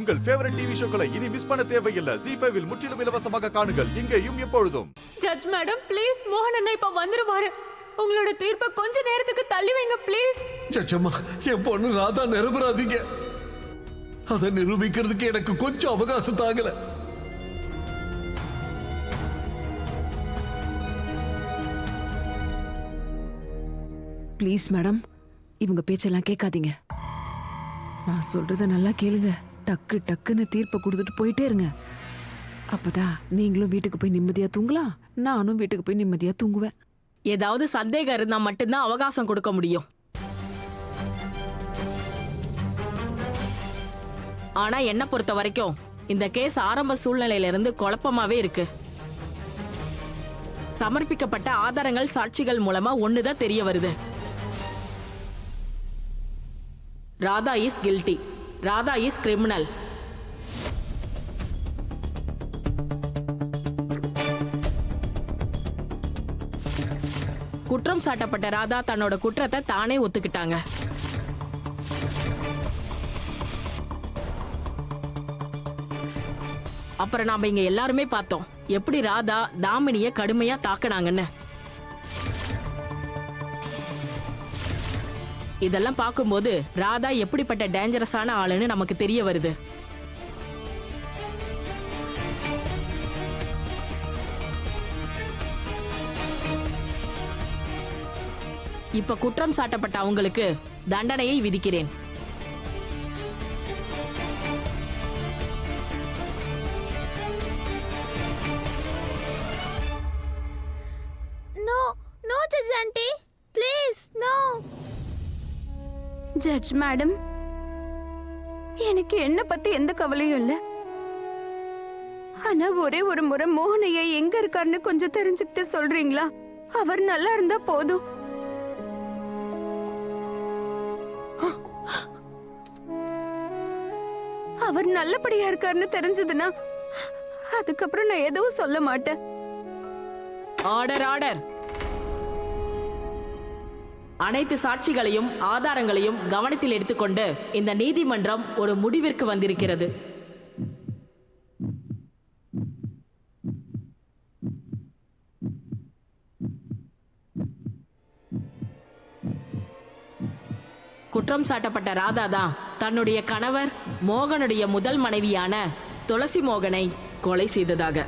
உங்கள் favourite TV ஷோக்களை இனி miss பண்ண தேவையில்லை. ZEE5 இல் முற்றிலும் இலவசமாக காணுங்கள். இங்கேயும் எப்பொழுதும். ஜட்ஜ் மேடம் ப்ளீஸ், மோகன் அண்ணா இப்ப வந்துருவாரு. உங்களோட தீர்ப்பை கொஞ்ச நேரத்துக்கு தள்ளி வைங்க ப்ளீஸ். ஜட்ஜம்மா, என் பொண்ணு ராதா நிரபராதிங்க. அதை நிரூபிக்கிறதுக்கு எனக்கு கொஞ்சம் அவகாசம் தாங்கல. ப்ளீஸ் மேடம், இவங்க பேச்செல்லாம் கேட்காதீங்க. நான் சொல்றத நல்லா கேளுங்க. டக்கு டக்குன்னு தீர்ப்பை கொடுத்துட்டு போயிட்டே இருங்க. அப்பதான் நீங்களும் வீட்டுக்கு போய் நிம்மதியா தூங்கலாம், நானும் வீட்டுக்கு போய் நிம்மதியா தூங்குவேன். ஏதாவது சந்தேகம் இருந்தா மட்டும்தான் அவகாசம் கொடுக்க முடியும். ஆனா என்ன பொறுத்த வரைக்கும் இந்த கேஸ் ஆரம்ப சூழ்நிலையில இருந்து குழப்பமாவே இருக்கு. சமர்ப்பிக்கப்பட்ட ஆதாரங்கள் சாட்சிகள் மூலமா ஒண்ணுதான் தெரிய வருது. Radha is guilty, Radha is criminal. குற்றம் சாட்டப்பட்ட ராதா தன்னோட குற்றத்தை தானே ஒத்துக்கிட்டாங்க. அப்புறம் நாம இங்க எல்லாருமே பார்த்தோம் எப்படி ராதா தாமினிய கடுமையா தாக்குனாங்கன்னு. இதெல்லாம் பார்க்கும்போது ராதா எப்படிப்பட்ட டேஞ்சரஸான ஆளுன்னு நமக்கு தெரிய வருது. இப்ப குற்றம் சாட்டப்பட்ட அவங்களுக்கு தண்டனையை விதிக்கிறேன். No no judge aunty, please no. Judge madam, எனக்கு என்ன பத்தி எந்த கவலையும் இல்ல. ஆனா ஒரே ஒரு முறை மோகனையா எங்க இருக்காருன்னு கொஞ்சம் தெரிஞ்சுக்கிட்டு சொல்றீங்களா? அவர் நல்லா இருந்தா போதும். அவர் நல்லபடியா இருக்காருன்னு தெரிஞ்சதுன்னா அதுக்கப்புறம் நான் எதுவும் சொல்ல மாட்டேன். Order order. அனைத்து சாட்சிகளையும் ஆதாரங்களையும் கவனத்தில் எடுத்துக்கொண்டு இந்த நீதிமன்றம் ஒரு முடிவிற்கு வந்திருக்கிறது. குற்றம் சாட்டப்பட்ட ராதா தான் தன்னுடைய கணவர் மோகனுடைய முதல் மனைவியான துளசி மோகனை கொலை செய்ததாக.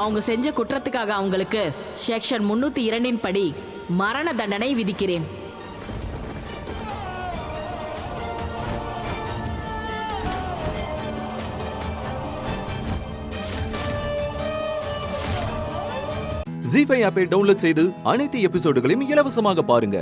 அவங்க செஞ்ச குற்றத்துக்காக அவங்களுக்கு செக்ஷன் 302 படி மரண தண்டனை விதிக்கிறேன். ZEE5 ஆப்பை டவுன்லோட் செய்து அனைத்து எபிசோடுகளையும் இலவசமாக பாருங்க.